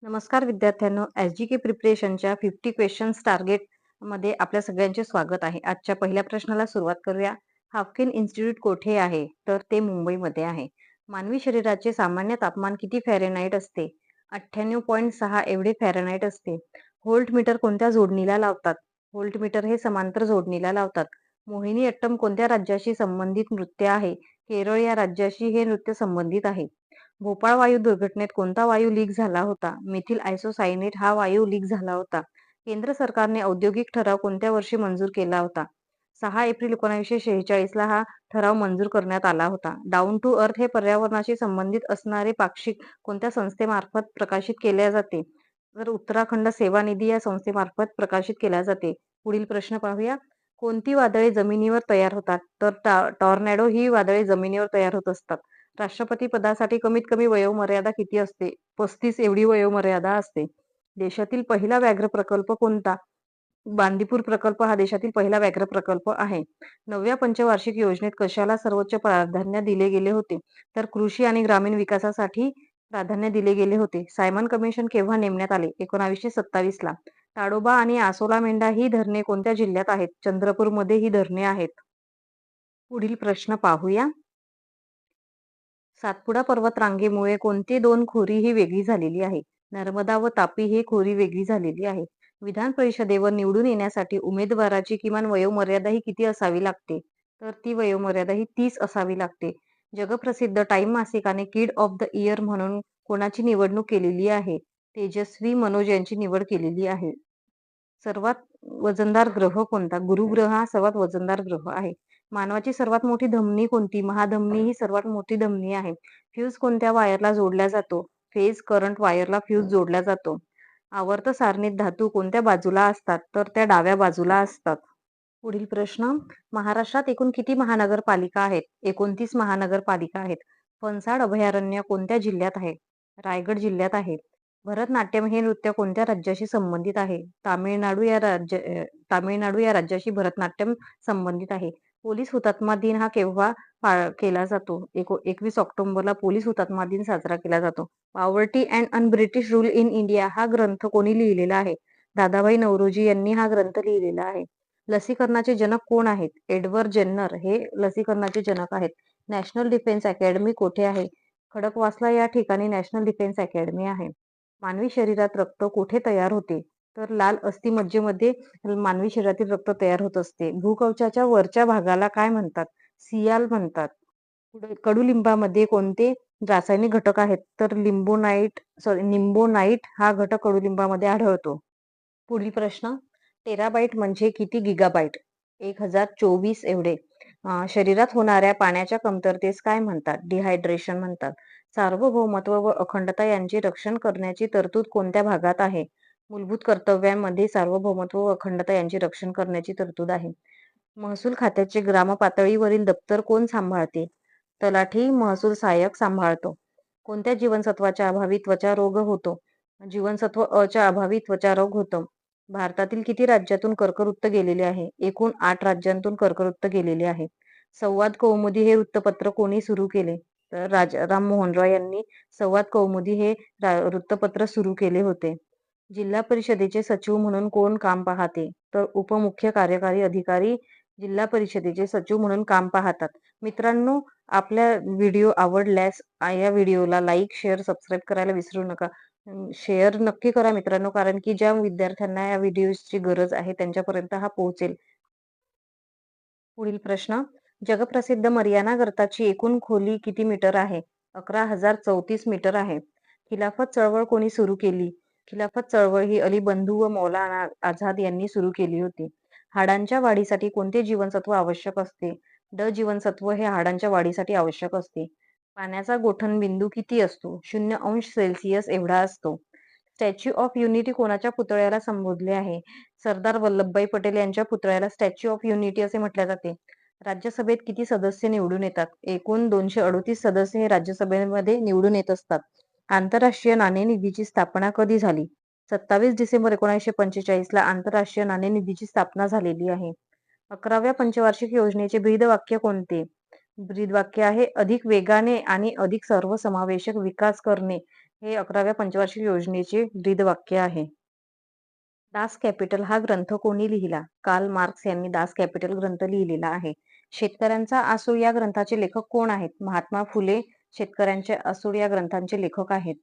नमस्कार विद्यार्थ्यांनो, एस.जी.के प्रिपरेशनच्या 50 questions target मध्ये आपल्या सगळ्यांचे स्वागत आहे. आजच्या पहिल्या प्रश्नाला सुरुवात करूया. हाफकिन इन्स्टिट्यूट कोठे आहे? तर ते मुंबईमध्ये आहे. मानवी शरीराचे सामान्य तापमान किती फॅरेनहाइट असते? 98.6 एवढे फॅरेनहाइट असते. व्होल्टमीटर कोणत्या जोडणीला लावतात? व्होल्टमीटर हे समांतर जोडणीला लावतात. मोहिनीअट्टम कोणत्या राज्याशी संबंधित नृत्य आहे? केरळ या राज्याशी हे नृत्य संबंधित आहे. भोपाळ वायू दुर्घटनेत कोणता वायू लीक झाला होता? मिथिल आयसोसायनेट हा वायू लीक झाला होता. केंद्र सरकारने औद्योगिक ठराव कोणत्या वर्षी मंजूर केला होता? 6 एप्रिल 1946 ला हा ठराव मंजूर करण्यात आला होता. डाऊन टू अर्थ हे पर्यावरणाशी संबंधित असणारे पाक्षिक कोणत्या संस्थेमार्फत प्रकाशित केले जाते? तर उत्तराखंड सेवा निधी या संस्थेमार्फत प्रकाशित केल्या जाते. पुढील प्रश्न पाहूया. कोणती वादळे जमिनीवर तयार होतात? तर टॉर्नेडो ही वादळे जमिनीवर तयार होत असतात. राष्ट्रपती पदासाठी कमीत कमी वयोमर्यादा किती असते? 35 एवढी वयोमर्यादा असते. देशातील पहिला व्याघ्र प्रकल्प कोणता? बांदीपूर प्रकल्प हा देशातील पहिला व्याघ्र प्रकल्प आहे. 9व्या पंचवार्षिक योजनेत कशाला सर्वोच्च प्राधान्य दिले गेले होते? तर कृषी आणि ग्रामीण विकासासाठी प्राधान्य दिले गेले होते. सायमन कमिशन केव्हा नेमण्यात आले? 1927 ला. ताडोबा आणि आसोला मेंढा ही धरणे कोणत्या जिल्ह्यात आहेत? चंद्रपूरमध्ये ही धरणे आहेत. पुढील प्रश्न पाहूया. सातपुडा पर्वतरांगेमुळे कोणती दोन खोरी ही वेगळी झालेली आहे? नर्मदा व तापी ही खोरी वेगळी झालेली आहे. विधान परिषदेवर निवडून येण्यासाठी उमेदवाराची किमान वयोमर्यादा ही किती असावी लागते? तर ती वयोमर्यादा ही 30 असावी लागते. जगप्रसिद्ध टाइम मासिकाने किड ऑफ द इयर म्हणून कोणाची निवडणूक केलेली आहे? तेजस्वी मनोज यांची निवड केलेली आहे. सर्वात वजनदार ग्रह कोणता? गुरु ग्रह हा सर्वात वजनदार ग्रह आहे. मानवाची सर्वात मोठी धमनी कोणती? महाधमनी ही सर्वात मोठी धमनी आहे. फ्यूज कोणत्या वायरला जोडला जातो? फेज करंट वायरला फ्यूज जोडला जातो. आवर्त सारणीत धातू कोणत्या बाजूला असतात? तर त्या डाव्या बाजूला असतात. पुढील प्रश्न. महाराष्ट्रात एकूण किती महानगरपालिका आहेत? 29 महानगरपालिका आहेत. फणसाड अभयारण्य कोणत्या जिल्ह्यात आहे? रायगड जिल्ह्यात आहे. भरतनाट्यम हे नृत्य कोणत्या राज्याशी संबंधित आहे? तामिळनाडू या राज्याशी भरतनाट्यम संबंधित आहे. पोलीस हुतात्मा दिन हा केव्हा केला जातो? 21 ऑक्टोबरला पोलीस हुतात्मा दिन साजरा केला जातो. Poverty and un British rule in India हा ग्रंथ कोणी लिहिलेला आहे? दादाभाई नौरोजी यांनी हा ग्रंथ लिहिलेला आहे. लसीकरणाचे जनक कोण आहेत? एडवर्ड जेन्नर हे लसीकरणाचे जनक आहेत. नॅशनल डिफेन्स अकॅडमी कोठे आहे? खडकवासला या ठिकाणी नॅशनल डिफेन्स अकॅडमी आहे. मानवी शरीरात रक्त कोठे तयार होते? तर लाल अस्थिमज्जेमध्ये मानवी शरीरातील रक्त तयार होत असते. भूकवचाच्या वरच्या भागाला काय म्हणतात? सियाल म्हणतात. कडुलिंबामध्ये कोणते रासायनिक घटक आहेत? तर निंबोनाइट हा घटक कडुलिंबामध्ये आढळतो. पुढील प्रश्न. टेराबाइट म्हणजे किती गिगाबाइट? 1024 एवढे. शरीरात होणाऱ्या पाण्याच्या कमतरतेस काय म्हणतात? डिहायड्रेशन म्हणतात. सार्वभौमत्व व अखंडता यांचे रक्षण करण्याची तरतूद कोणत्या भागात आहे? मूलभूत कर्तव्यांमध्ये सार्वभौमत्व व अखंडता यांचे रक्षण करण्याची तरतूद आहे. महसूल खात्याचे ग्रामपातळीवरील दप्तर कोण सांभाळते? तलाठी महसूल सहाय्यक सांभाळतो. कोणत्या जीवनसत्वाच्या अभावी त्वचा रोग होतो? जीवनसत्व अ च्या अभावी त्वचा रोग होतो. भारतातील किती राज्यातून कर्कवृत्त गेलेले आहे? एकूण 8 राज्यांतून कर्कवृत्त गेलेले आहे. संवाद कौमुदी हे वृत्तपत्र कोणी सुरू केले? तर राजाराम मोहन रॉय यांनी संवाद कौमुदी हे वृत्तपत्र सुरू केले होते. जिल्हा परिषदेचे सचिव म्हणून कोण काम पाहते? तर उपमुख्य कार्यकारी अधिकारी जिल्हा परिषदेचे सचिव म्हणून काम पाहतात. मित्रांनो, आपल्या व्हिडिओ आवडल्यास या व्हिडिओला लाईक, शेअर, सबस्क्राईब करायला विसरू नका. शेअर नक्की करा मित्रांनो, कारण की ज्या विद्यार्थ्यांना या व्हिडिओची गरज आहे त्यांच्यापर्यंत हा पोहोचेल. पुढील प्रश्न. जगप्रसिद्ध मरियाना गर्ताची एकूण खोली किती मीटर आहे? 11,034 मीटर आहे. खिलाफत चळवळ कोणी सुरू केली? खिलाफत चळवळ ही अली बंधू व मौलाना आझाद यांनी सुरू केली होती. हाडांच्या वाढीसाठी कोणते जीवनसत्व आवश्यक असते? ड जीवनसत्व हे हाडांच्या वाढीसाठी आवश्यक असते. पाण्याचा गोठण बिंदू किती असतो? 0° एवढा असतो. स्टॅच्यू ऑफ युनिटी कोणाच्या पुतळ्याला संबोधले आहे? सरदार वल्लभभाई पटेल यांच्या पुतळ्याला स्टॅच्यू ऑफ युनिटी असे म्हटले जाते. राज्यसभेत किती सदस्य निवडून येतात? एकूण 238 सदस्य हे राज्यसभेमध्ये निवडून येत असतात. आंतरराष्ट्रीय नाणेनिधीची स्थापना कधी झाली? 27 डिसेंबर 1945 ला आंतरराष्ट्रीय नाणेनिधीची स्थापना झालेली आहे. 11व्या पंचवार्षिक योजनेचे ब्रीदवाक्य कोणते? ब्रीदवाक्य आहे अधिक वेगाने आणि अधिक सर्वसमावेशक विकास करणे. हे 11व्या पंचवार्षिक योजनेचे ब्रीदवाक्य आहे. दास कॅपिटल हा ग्रंथ कोणी लिहिला? कार्ल मार्क्स यांनी दास कॅपिटल ग्रंथ लिहिलेला आहे. शेतकऱ्यांचा आसूड या ग्रंथाचे लेखक कोण आहेत? महात्मा फुले शेतकऱ्यांचे आसूड या ग्रंथांचे लेखक आहेत.